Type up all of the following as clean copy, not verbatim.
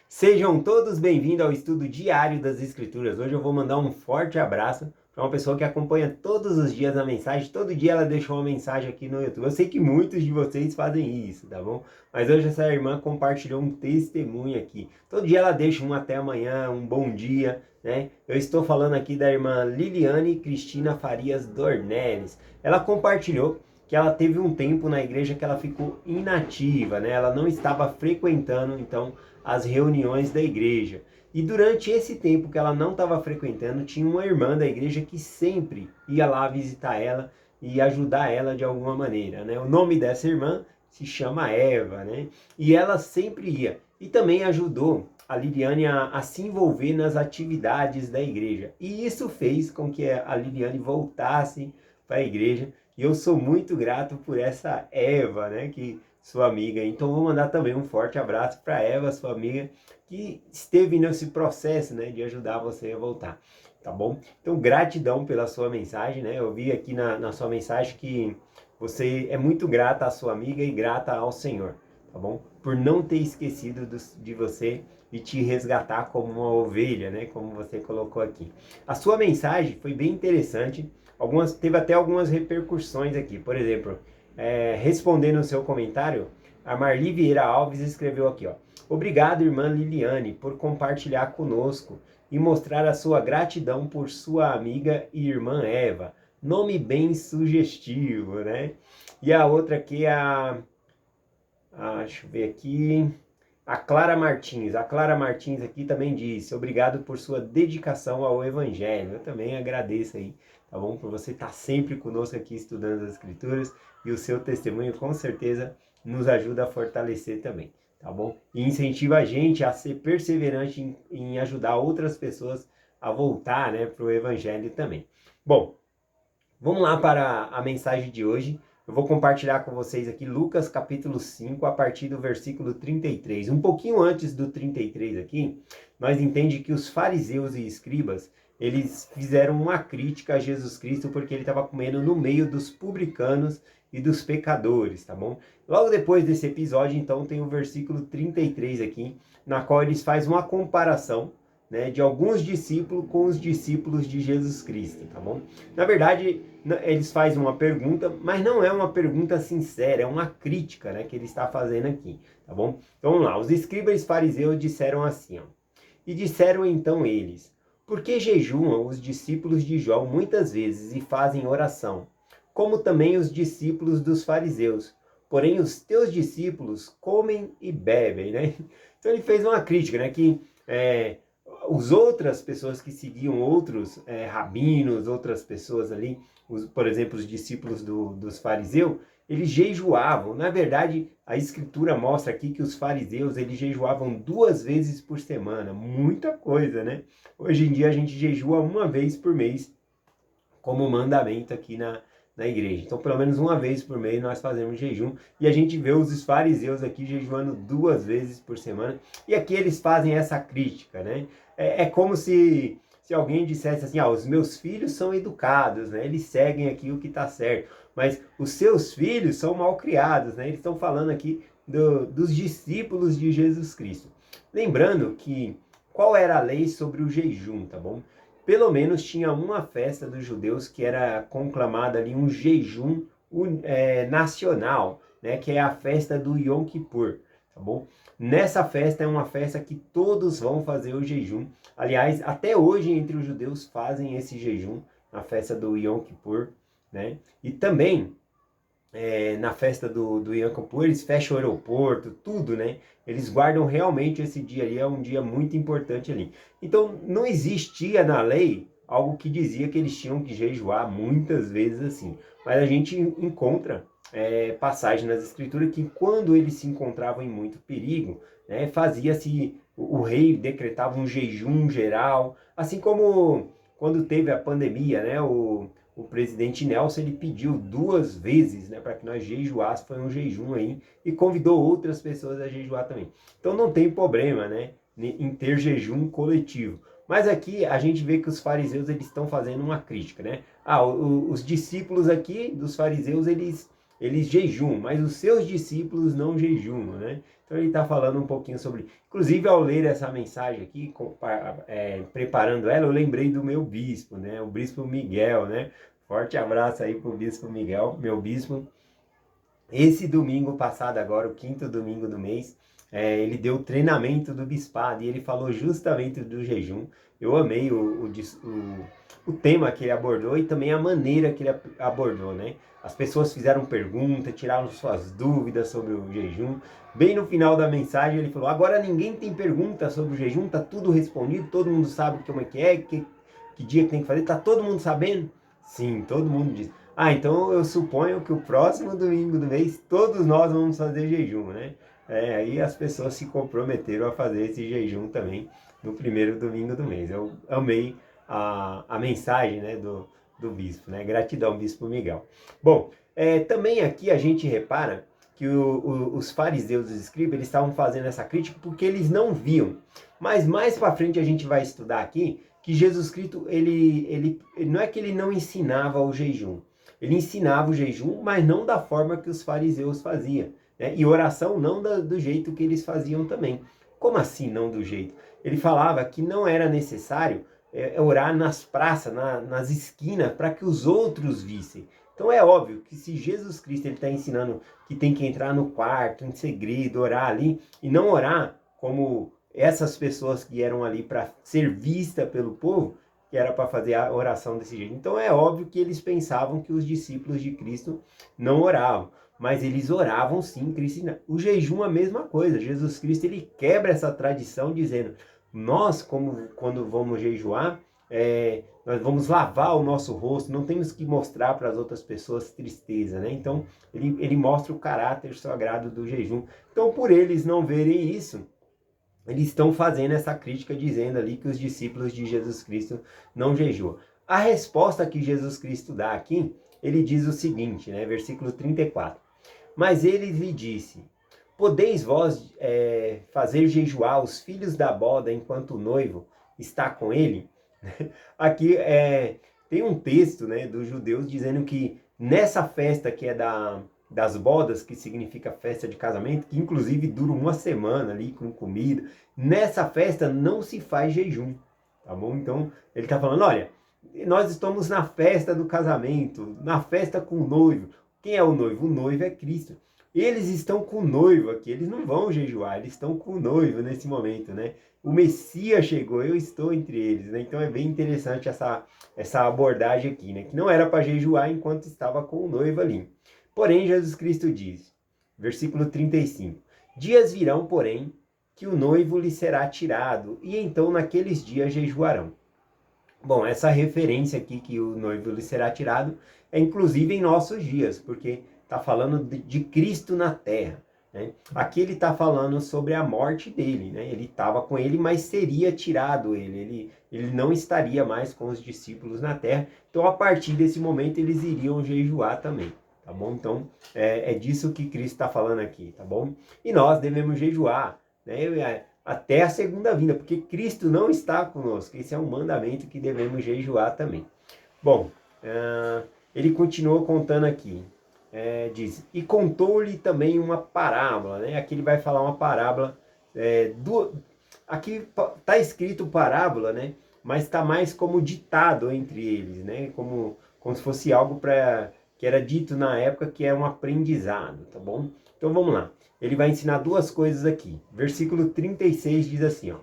Sejam todos bem-vindos ao estudo diário das Escrituras. Hoje eu vou mandar um forte abraço para uma pessoa que acompanha todos os dias a mensagem. Todo dia ela deixou uma mensagem aqui no YouTube. Eu sei que muitos de vocês fazem isso, tá bom? Mas hoje essa irmã compartilhou um testemunho aqui. Todo dia ela deixa um até amanhã, um bom dia, né? Eu estou falando aqui da irmã Liliane Cristina Farias Dornelles. Ela compartilhou que ela teve um tempo na igreja que ela ficou inativa, né? Ela não estava frequentando, então, as reuniões da igreja. E durante esse tempo que ela não estava frequentando, tinha uma irmã da igreja que sempre ia lá visitar ela e ajudar ela de alguma maneira, né? O nome dessa irmã se chama Eva, né? E ela sempre ia. E também ajudou a Liliane a se envolver nas atividades da igreja. E isso fez com que a Liliane voltasse para a igreja. E eu sou muito grato por essa Eva, né? Que sua amiga. Então vou mandar também um forte abraço para Eva, sua amiga, que esteve nesse processo, né, de ajudar você a voltar, tá bom? Então gratidão pela sua mensagem, né? Eu vi aqui na sua mensagem que você é muito grata à sua amiga e grata ao Senhor, tá bom? Por não ter esquecido de você e te resgatar como uma ovelha, né? Como você colocou aqui. A sua mensagem foi bem interessante. Teve até algumas repercussões aqui. Por exemplo, respondendo o seu comentário, a Marli Vieira Alves escreveu aqui, ó. Obrigado, irmã Liliane, por compartilhar conosco e mostrar a sua gratidão por sua amiga e irmã Eva. Nome bem sugestivo, né? E a outra aqui é deixa eu ver aqui, a Clara Martins. A Clara Martins aqui também disse, obrigado por sua dedicação ao Evangelho. Eu também agradeço aí, tá bom? Por você estar sempre conosco aqui estudando as Escrituras e o seu testemunho com certeza nos ajuda a fortalecer também, tá bom? E incentiva a gente a ser perseverante em ajudar outras pessoas a voltar, né, para o Evangelho também. Bom, vamos lá para a mensagem de hoje. Eu vou compartilhar com vocês aqui Lucas capítulo 5, a partir do versículo 33. Um pouquinho antes do 33 aqui, nós entendemos que os fariseus e escribas, eles fizeram uma crítica a Jesus Cristo porque ele estava comendo no meio dos publicanos e dos pecadores, tá bom? Logo depois desse episódio, então, tem o versículo 33 aqui, na qual eles fazem uma comparação, né, de alguns discípulos com os discípulos de Jesus Cristo, tá bom? Na verdade, eles fazem uma pergunta, mas não é uma pergunta sincera, é uma crítica, né, que ele está fazendo aqui, tá bom? Então vamos lá, os escribas e fariseus disseram assim, ó, e disseram então eles, por que jejuam os discípulos de João muitas vezes e fazem oração, como também os discípulos dos fariseus, porém os teus discípulos comem e bebem, né? Então ele fez uma crítica, né, que as outras pessoas que seguiam outros rabinos, outras pessoas ali, por exemplo, os discípulos dos fariseus, eles jejuavam. Na verdade, a escritura mostra aqui que os fariseus, eles jejuavam 2 vezes por semana. Muita coisa, né? Hoje em dia a gente jejua uma vez por mês, como mandamento aqui na igreja. Então, pelo menos uma vez por mês nós fazemos jejum. E a gente vê os fariseus aqui jejuando 2 vezes por semana. E aqui eles fazem essa crítica, né? É como se alguém dissesse assim, os meus filhos são educados, né? Eles seguem aqui o que está certo. Mas os seus filhos são mal criados, né? Eles estão falando aqui dos discípulos de Jesus Cristo. Lembrando que qual era a lei sobre o jejum, tá bom? Pelo menos tinha uma festa dos judeus que era conclamada ali um jejum nacional, né, que é a festa do Yom Kippur, tá bom? Nessa festa é uma festa que todos vão fazer o jejum. Aliás, até hoje entre os judeus fazem esse jejum, na festa do Yom Kippur, né? E também na festa do Yom Kippur, eles fecham o aeroporto, tudo, né? Eles guardam realmente esse dia ali, é um dia muito importante ali. Então, não existia na lei algo que dizia que eles tinham que jejuar muitas vezes assim. Mas a gente encontra passagem nas escrituras que quando eles se encontravam em muito perigo, né, fazia-se, o rei decretava um jejum geral, assim como quando teve a pandemia, né, o presidente Nelson, ele pediu 2 vezes, né, para que nós jejuássemos, foi um jejum aí, e convidou outras pessoas a jejuar também. Então não tem problema, né, em ter jejum coletivo. Mas aqui a gente vê que os fariseus, eles estão fazendo uma crítica, né? Os discípulos aqui dos fariseus, eles eles jejuam, mas os seus discípulos não jejuam, né? Então ele está falando um pouquinho sobre... Inclusive, ao ler essa mensagem aqui, preparando ela, eu lembrei do meu bispo, né? O bispo Miguel, né? Forte abraço aí pro bispo Miguel, meu bispo. Esse domingo passado agora, o 5º domingo do mês, ele deu o treinamento do bispado e ele falou justamente do jejum. Eu amei o tema que ele abordou e também a maneira que ele abordou, né? As pessoas fizeram perguntas, tiraram suas dúvidas sobre o jejum. Bem no final da mensagem ele falou, agora ninguém tem pergunta sobre o jejum, tá tudo respondido, todo mundo sabe como é, que dia que tem que fazer, tá todo mundo sabendo? Sim, todo mundo diz. Ah, então eu suponho que o próximo domingo do mês todos nós vamos fazer jejum, né? Aí as pessoas se comprometeram a fazer esse jejum também no primeiro domingo do mês. Eu amei a mensagem, né, do bispo, né? Gratidão, bispo Miguel. Bom, também aqui a gente repara que os fariseus e os escribas eles estavam fazendo essa crítica porque eles não viam. Mas mais para frente a gente vai estudar aqui que Jesus Cristo, ele não é que ele não ensinava o jejum. Ele ensinava o jejum, mas não da forma que os fariseus faziam. Né? E oração não do jeito que eles faziam também. Como assim não do jeito? Ele falava que não era necessário orar nas praças, nas esquinas, para que os outros vissem. Então é óbvio que se Jesus Cristo está ensinando que tem que entrar no quarto, em segredo, orar ali, e não orar como essas pessoas que eram ali para ser vista pelo povo, que era para fazer a oração desse jeito. Então é óbvio que eles pensavam que os discípulos de Cristo não oravam, mas eles oravam sim, Cristo. O jejum é a mesma coisa. Jesus Cristo ele quebra essa tradição dizendo, nós como quando vamos jejuar, nós vamos lavar o nosso rosto, não temos que mostrar para as outras pessoas tristeza, né? Então ele mostra o caráter sagrado do jejum. Então por eles não verem isso, eles estão fazendo essa crítica dizendo ali que os discípulos de Jesus Cristo não jejuam. A resposta que Jesus Cristo dá aqui, ele diz o seguinte, né, versículo 34. Mas ele lhe disse, podeis vós fazer jejuar os filhos da boda enquanto o noivo está com ele? Aqui tem um texto, né, dos judeus dizendo que nessa festa que é das bodas, que significa festa de casamento, que inclusive dura uma semana ali com comida, nessa festa não se faz jejum, tá bom? Então ele está falando, olha, nós estamos na festa do casamento, na festa com o noivo. Quem é o noivo? O noivo é Cristo. Eles estão com o noivo aqui, eles não vão jejuar, eles estão com o noivo nesse momento, né? O Messias chegou, eu estou entre eles, né? Então é bem interessante essa abordagem aqui, né? Que não era para jejuar enquanto estava com o noivo ali. Porém, Jesus Cristo diz, versículo 35, dias virão, porém, que o noivo lhe será tirado, e então naqueles dias jejuarão. Bom, essa referência aqui que o noivo lhe será tirado é inclusive em nossos dias, porque está falando de Cristo na terra. Né? Aqui ele está falando sobre a morte dele, né? Ele estava com ele, mas seria tirado ele não estaria mais com os discípulos na terra, então a partir desse momento eles iriam jejuar também. Tá bom? Então, é disso que Cristo está falando aqui, tá bom? E nós devemos jejuar, né? Até a segunda vinda, porque Cristo não está conosco. Esse é um mandamento que devemos jejuar também. Bom, ele continuou contando aqui. Diz, e contou-lhe também uma parábola, né? Aqui ele vai falar uma parábola. Aqui está escrito parábola, né? Mas está mais como ditado entre eles, né? Como se fosse algo que era dito na época que é um aprendizado, tá bom? Então vamos lá. Ele vai ensinar duas coisas aqui. Versículo 36 diz assim, ó.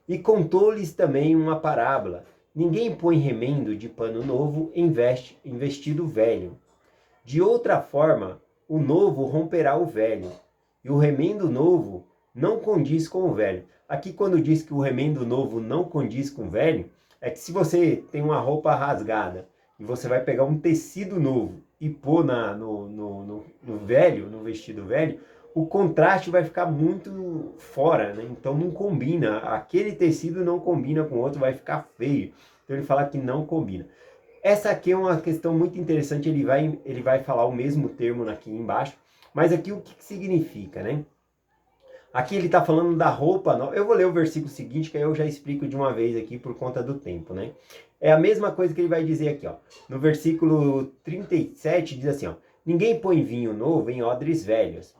E contou-lhes também uma parábola. Ninguém põe remendo de pano novo em vestido velho. De outra forma, o novo romperá o velho, e o remendo novo não condiz com o velho. Aqui quando diz que o remendo novo não condiz com o velho, é que se você tem uma roupa rasgada, e você vai pegar um tecido novo e pôr no velho, no vestido velho, o contraste vai ficar muito fora, né? Então não combina. Aquele tecido não combina com o outro, vai ficar feio. Então ele fala que não combina. Essa aqui é uma questão muito interessante, ele vai falar o mesmo termo aqui embaixo, mas aqui o que significa, né? Aqui ele está falando da roupa nova. Eu vou ler o versículo seguinte, que aí eu já explico de uma vez aqui por conta do tempo, né? É a mesma coisa que ele vai dizer aqui, ó. No versículo 37 diz assim, ó: ninguém põe vinho novo em odres velhos.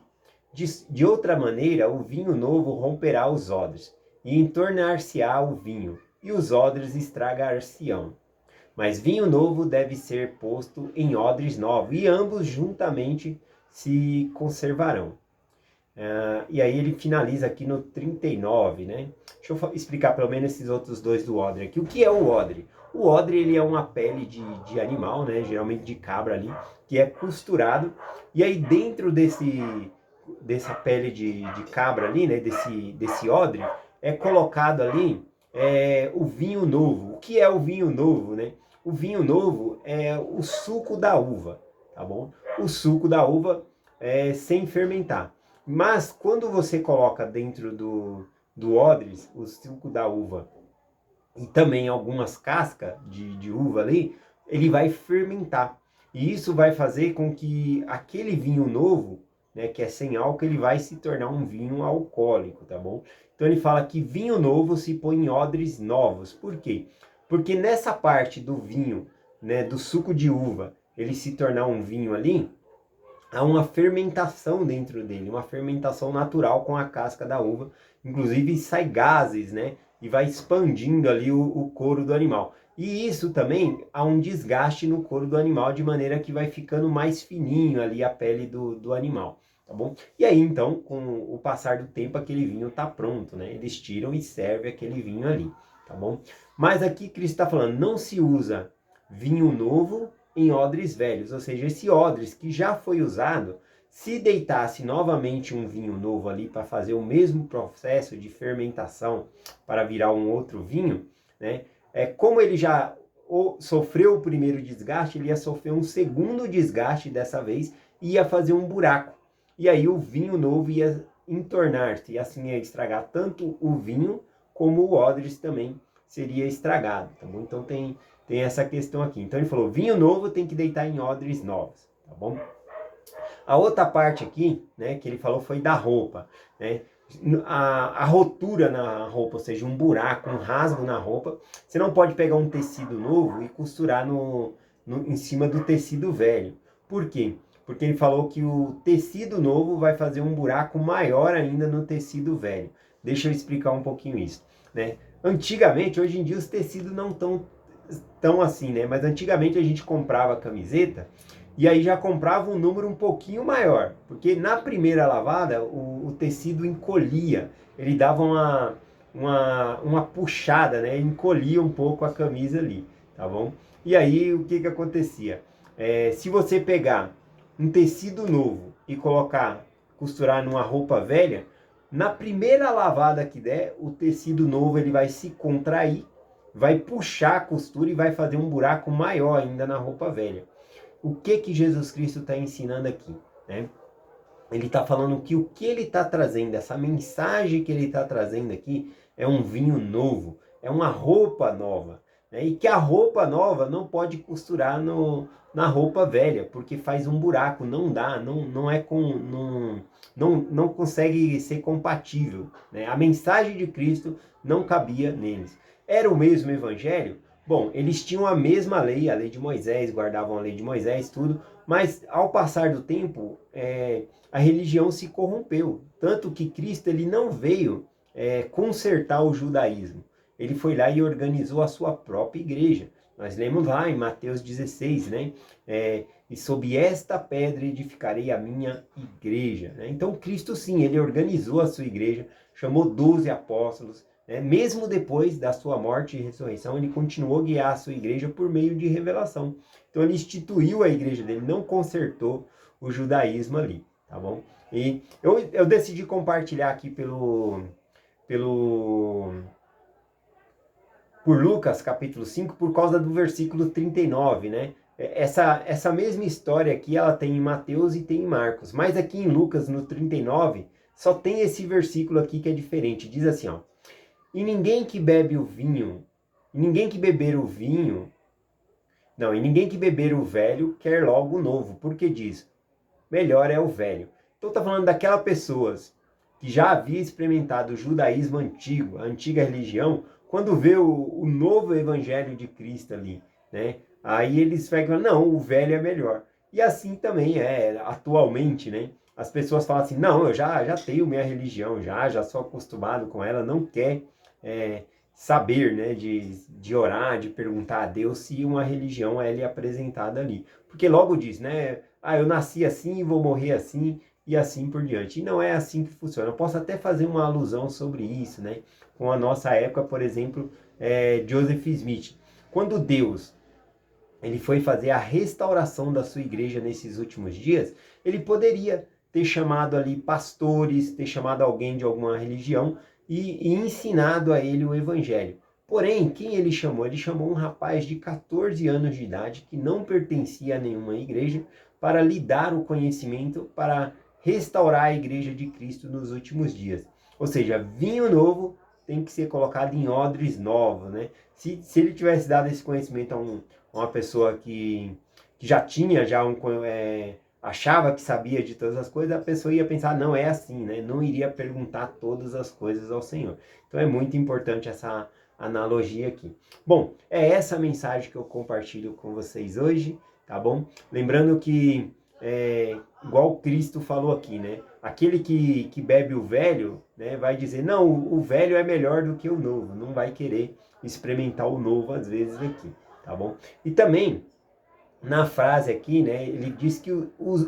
De outra maneira, o vinho novo romperá os odres, e entornar-se-á o vinho, e os odres estragar-se-ão. Mas vinho novo deve ser posto em odres novos, e ambos juntamente se conservarão. E aí ele finaliza aqui no 39, né? Deixa eu explicar pelo menos esses outros dois do odre aqui. O que é o odre? O odre, ele é uma pele de animal, né? Geralmente de cabra ali, que é costurado. E aí dentro dessa pele de cabra ali, né? Desse odre, é colocado ali o vinho novo. O que é o vinho novo, né? O vinho novo é o suco da uva, tá bom? O suco da uva sem fermentar. Mas quando você coloca dentro do odres o suco da uva e também algumas cascas de uva ali, ele vai fermentar. E isso vai fazer com que aquele vinho novo, né, que é sem álcool, ele vai se tornar um vinho alcoólico, tá bom? Então ele fala que vinho novo se põe em odres novos. Por quê? Porque nessa parte do vinho, né, do suco de uva, ele se tornar um vinho ali, há uma fermentação dentro dele, uma fermentação natural com a casca da uva. Inclusive sai gases, né? E vai expandindo ali o couro do animal. E isso também há um desgaste no couro do animal, de maneira que vai ficando mais fininho ali a pele do animal, tá bom? E aí então, com o passar do tempo, aquele vinho tá pronto, né? Eles tiram e servem aquele vinho ali, tá bom? Mas aqui Cristo está falando, não se usa vinho novo em odres velhos, ou seja, esse odres que já foi usado, se deitasse novamente um vinho novo ali para fazer o mesmo processo de fermentação para virar um outro vinho, né? Como ele já sofreu o primeiro desgaste, ele ia sofrer um segundo desgaste dessa vez e ia fazer um buraco. E aí o vinho novo ia entornar-se e assim ia estragar tanto o vinho como o odres também seria estragado, tá bom? Então tem essa questão aqui. Então ele falou, vinho novo tem que deitar em odres novos, tá bom? A outra parte aqui, né, que ele falou foi da roupa, né? A rotura na roupa, ou seja, um buraco, um rasgo na roupa, você não pode pegar um tecido novo e costurar em cima do tecido velho. Por quê? Porque ele falou que o tecido novo vai fazer um buraco maior ainda no tecido velho. Deixa eu explicar um pouquinho isso, né? Antigamente, hoje em dia os tecidos não estão tão assim, né? Mas antigamente a gente comprava camiseta e aí já comprava um número um pouquinho maior, porque na primeira lavada o tecido encolhia, ele dava uma puxada, né? Encolhia um pouco a camisa ali, tá bom? E aí o que acontecia? Se você pegar um tecido novo e costurar numa roupa velha, na primeira lavada que der, o tecido novo ele vai se contrair, vai puxar a costura e vai fazer um buraco maior ainda na roupa velha. O que Jesus Cristo está ensinando aqui, né? Ele está falando que o que ele está trazendo, essa mensagem que ele está trazendo aqui, é um vinho novo, é uma roupa nova, né? E que a roupa nova não pode costurar na roupa velha, porque faz um buraco, não dá, não consegue ser compatível, né? A mensagem de Cristo não cabia neles. Era o mesmo evangelho? Bom, eles tinham a mesma lei, a lei de Moisés, guardavam a lei de Moisés, tudo, mas ao passar do tempo, a religião se corrompeu. Tanto que Cristo ele não veio consertar o judaísmo. Ele foi lá e organizou a sua própria igreja. Nós lemos lá em Mateus 16, né? E sob esta pedra edificarei a minha igreja. Né? Então Cristo sim, ele organizou a sua igreja, chamou 12 apóstolos, mesmo depois da sua morte e ressurreição, ele continuou a guiar a sua igreja por meio de revelação. Então ele instituiu a igreja dele, não consertou o judaísmo ali, tá bom? E eu decidi compartilhar aqui por Lucas, capítulo 5, por causa do versículo 39, né? Essa mesma história aqui, ela tem em Mateus e tem em Marcos, mas aqui em Lucas, no 39, só tem esse versículo aqui que é diferente. Diz assim, ó: e ninguém que beber o velho quer logo o novo, porque diz, melhor é o velho. Então está falando daquelas pessoas que já havia experimentado o judaísmo antigo, a antiga religião, quando vê o novo evangelho de Cristo ali, né? Aí eles falam, não, o velho é melhor. E assim também é atualmente, né? As pessoas falam assim, não, eu já tenho minha religião, já sou acostumado com ela, não quer saber, né, de orar, de perguntar a Deus se uma religião é lhe apresentada ali. Porque logo diz, né, eu nasci assim, vou morrer assim, e assim por diante. E não é assim que funciona. Eu posso até fazer uma alusão sobre isso, né, com a nossa época, por exemplo, Joseph Smith. Quando Deus ele foi fazer a restauração da sua igreja nesses últimos dias, ele poderia ter chamado ali pastores, ter chamado alguém de alguma religião e ensinado a ele o evangelho. Porém, quem ele chamou? Ele chamou um rapaz de 14 anos de idade que não pertencia a nenhuma igreja para lhe dar o conhecimento para restaurar a igreja de Cristo nos últimos dias. Ou seja, vinho novo tem que ser colocado em odres novos, né? Se ele tivesse dado esse conhecimento a uma pessoa que já tinha achava que sabia de todas as coisas, a pessoa ia pensar, não é assim, né? Não iria perguntar todas as coisas ao Senhor. Então é muito importante essa analogia aqui. Bom, é essa mensagem que eu compartilho com vocês hoje, tá bom? Lembrando que, igual Cristo falou aqui, né? Aquele que bebe o velho, né, vai dizer, não, o velho é melhor do que o novo, não vai querer experimentar o novo às vezes aqui, tá bom? E também, na frase aqui, né, ele diz que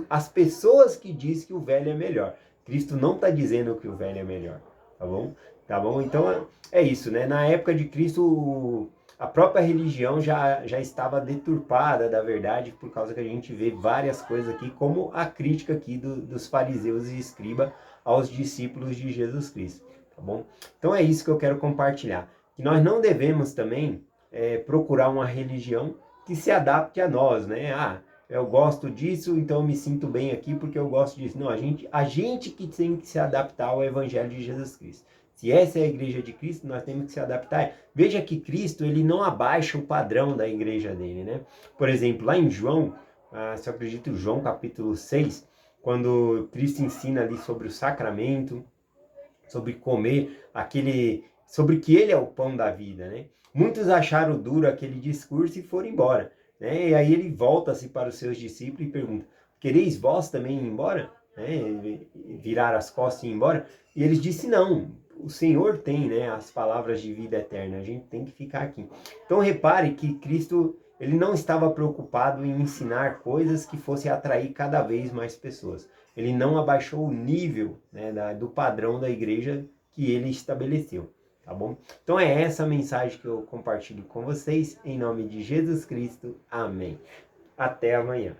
as pessoas que dizem que o velho é melhor. Cristo não está dizendo que o velho é melhor, tá bom? Tá bom? Então é isso, né? Na época de Cristo, a própria religião já estava deturpada da verdade, por causa que a gente vê várias coisas aqui, como a crítica aqui dos fariseus e escribas aos discípulos de Jesus Cristo, tá bom? Então é isso que eu quero compartilhar. Que nós não devemos também procurar uma religião que se adapte a nós, né? Eu gosto disso, então eu me sinto bem aqui porque eu gosto disso. Não, a gente que tem que se adaptar ao Evangelho de Jesus Cristo. Se essa é a igreja de Cristo, nós temos que se adaptar. Veja que Cristo, ele não abaixa o padrão da igreja dele, né? Por exemplo, lá em João, se eu acredito, João capítulo 6, quando Cristo ensina ali sobre o sacramento, sobre comer sobre que ele é o pão da vida, né? Muitos acharam duro aquele discurso e foram embora, né? E aí ele volta-se para os seus discípulos e pergunta, quereis vós também ir embora? Né? Virar as costas e ir embora? E eles disseram, não, o Senhor tem, né, as palavras de vida eterna, a gente tem que ficar aqui. Então repare que Cristo, ele não estava preocupado em ensinar coisas que fossem atrair cada vez mais pessoas. Ele não abaixou o nível, né, do padrão da igreja que ele estabeleceu, tá bom? Então é essa mensagem que eu compartilho com vocês, em nome de Jesus Cristo, amém. Até amanhã.